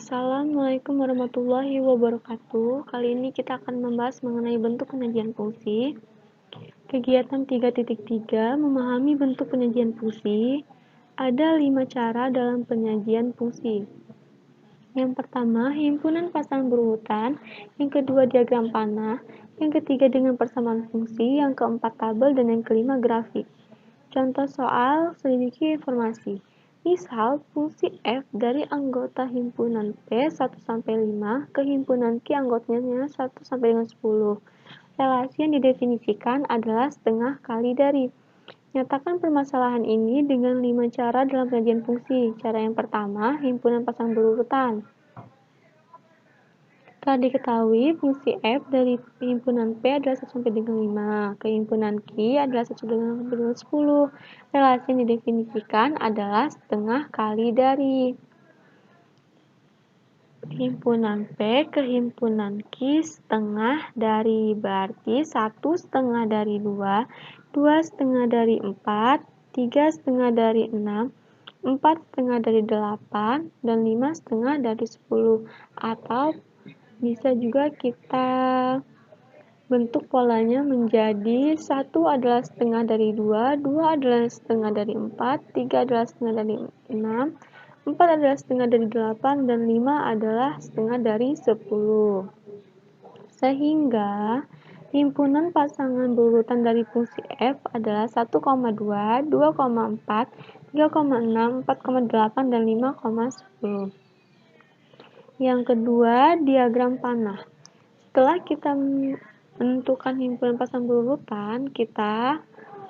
Assalamualaikum warahmatullahi wabarakatuh. Kali ini kita akan membahas mengenai bentuk penyajian fungsi. Kegiatan 3.3 memahami bentuk penyajian fungsi. Ada 5 cara dalam penyajian fungsi. Yang pertama, himpunan pasangan berurutan. Yang kedua, diagram panah. Yang ketiga, dengan persamaan fungsi. Yang keempat, tabel. Dan yang kelima, grafik. Contoh soal, selidiki informasi. Misal, fungsi F dari anggota himpunan P 1-5 ke himpunan Q anggotanya 1-10. Relasi yang didefinisikan adalah setengah kali dari. Nyatakan permasalahan ini dengan 5 cara dalam penyajian fungsi. Cara yang pertama, himpunan pasang berurutan. Telah diketahui fungsi F dari himpunan P adalah 1-5, ke himpunan Q adalah 1-10. Relasi yang didefinisikan adalah setengah kali dari. Himpunan P ke himpunan Q setengah dari, berarti 1/2 dari 2, 2/2 dari 4, 3/2 dari 6, 4/2 dari 8, dan 5/2 dari 10. Atau bisa juga kita bentuk polanya menjadi 1 adalah setengah dari 2, 2 adalah setengah dari 4, 3 adalah setengah dari 6, 4 adalah setengah dari 8, dan 5 adalah setengah dari 10. Sehingga himpunan pasangan berurutan dari fungsi F adalah 1,2, 2,4, 3,6, 4,8, dan 5,10. Yang kedua, diagram panah. Setelah kita menentukan himpunan pasang berurutan, kita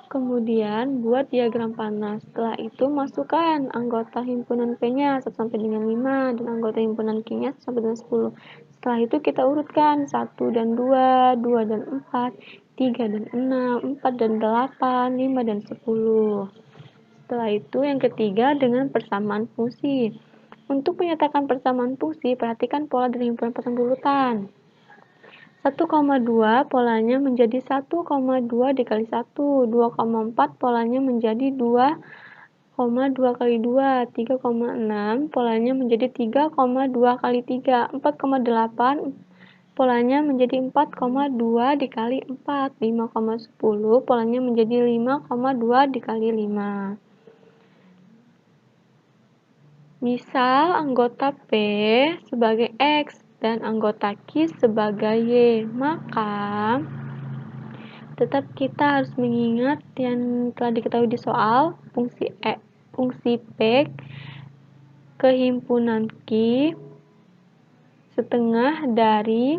kemudian buat diagram panah. Setelah itu, masukkan anggota himpunan P-nya 1-5 dan anggota himpunan Q-nya 1-10. Setelah itu, kita urutkan 1 dan 2, 2 dan 4, 3 dan 6, 4 dan 8, 5 dan 10. Setelah itu, yang ketiga dengan persamaan fungsi. Untuk menyatakan persamaan fungsi, perhatikan pola dari himpunan pasang berurutan. 1,2 polanya menjadi 1,2 dikali 1, 2,4 polanya menjadi 2,2 kali 2, 3,6 polanya menjadi 3,2 kali 3, 4,8 polanya menjadi 4,2 dikali 4, 5,10 polanya menjadi 5,2 dikali 5. Misal anggota P sebagai X dan anggota Q sebagai Y, maka tetap kita harus mengingat yang telah diketahui di soal, fungsi P ke himpunan Q setengah dari,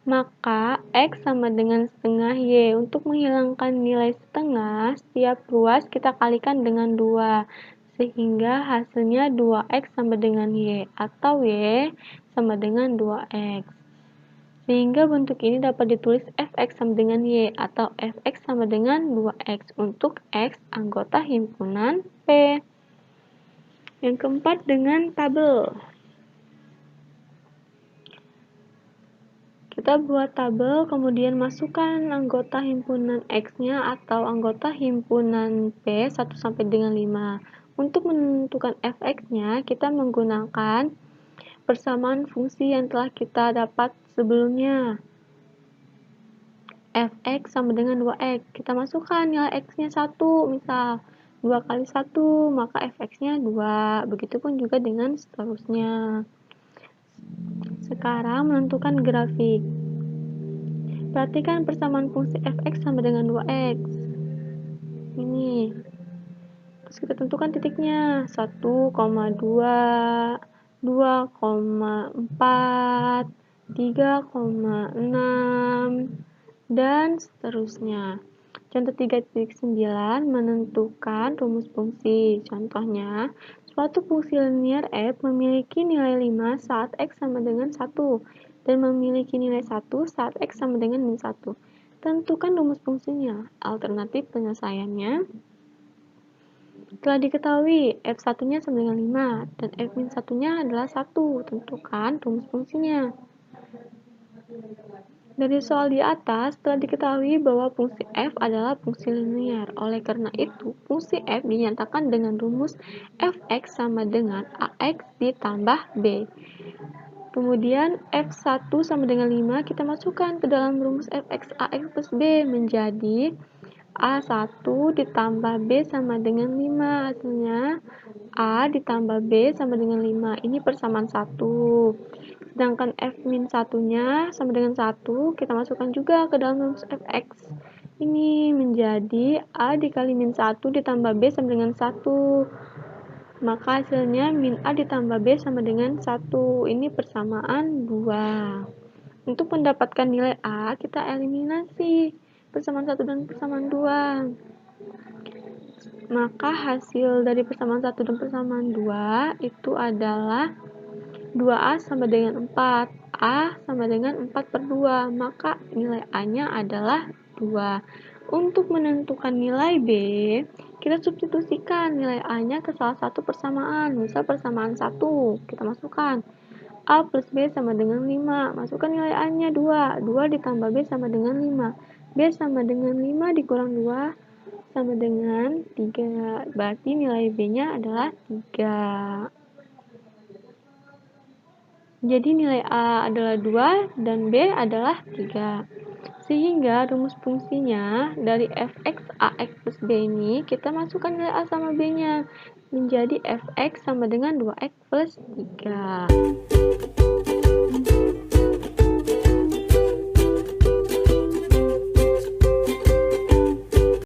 maka X sama dengan setengah Y. Untuk menghilangkan nilai setengah, setiap ruas kita kalikan dengan 2. Sehingga hasilnya 2X sama dengan Y, atau Y sama dengan 2X. Sehingga bentuk ini dapat ditulis Fx sama dengan Y, atau Fx sama dengan 2X untuk X anggota himpunan P. Yang keempat, dengan tabel. Kita buat tabel, kemudian masukkan anggota himpunan X-nya atau anggota himpunan P 1-5. Untuk menentukan Fx-nya, kita menggunakan persamaan fungsi yang telah kita dapat sebelumnya. Fx sama dengan 2x. Kita masukkan nilai x-nya 1, misal 2 kali 1, maka fx-nya 2. Begitupun juga dengan seterusnya. Sekarang menentukan grafik. Perhatikan persamaan fungsi fx sama dengan 2x. Ini. Terus kita tentukan titiknya. 1,2, 2,4, 3,6, dan seterusnya. Contoh 3.9 menentukan rumus fungsi. Contohnya, suatu fungsi linear f memiliki nilai 5 saat x sama dengan 1 dan memiliki nilai 1 saat x sama dengan min 1. Tentukan rumus fungsinya. Alternatif penyelesaiannya telah diketahui f1-nya sama dengan 5 dan f-1-nya adalah 1. Tentukan rumus fungsinya. Dari soal di atas, telah diketahui bahwa fungsi f adalah fungsi linier. Oleh karena itu, fungsi f dinyatakan dengan rumus fx sama dengan ax ditambah b. Kemudian f1 sama dengan 5, kita masukkan ke dalam rumus fx ax plus b menjadi a1 ditambah b sama dengan 5. Hasilnya a ditambah b sama dengan 5. Ini persamaan 1. Sedangkan f-1-nya sama dengan 1, kita masukkan juga ke dalam rumus fx. Ini menjadi a dikali min 1 ditambah b sama dengan 1. Maka hasilnya min a ditambah b sama dengan 1. Ini persamaan 2. Untuk mendapatkan nilai a, kita eliminasi persamaan 1 dan persamaan 2. Maka hasil dari persamaan 1 dan persamaan 2 itu adalah 2A sama dengan 4. A sama dengan 4 per 2. Maka nilai A-nya adalah 2. Untuk menentukan nilai B, kita substitusikan nilai A-nya ke salah satu persamaan. Misal persamaan 1, kita masukkan. A plus B sama dengan 5. Masukkan nilai A-nya 2. 2 ditambah B sama dengan 5. B sama dengan 5 dikurang 2 sama dengan 3. Berarti nilai B-nya adalah 3. Jadi nilai A adalah 2 dan B adalah 3. Sehingga rumus fungsinya dari fx ax plus b ini kita masukkan nilai A sama B-nya menjadi fx sama dengan 2x plus 3.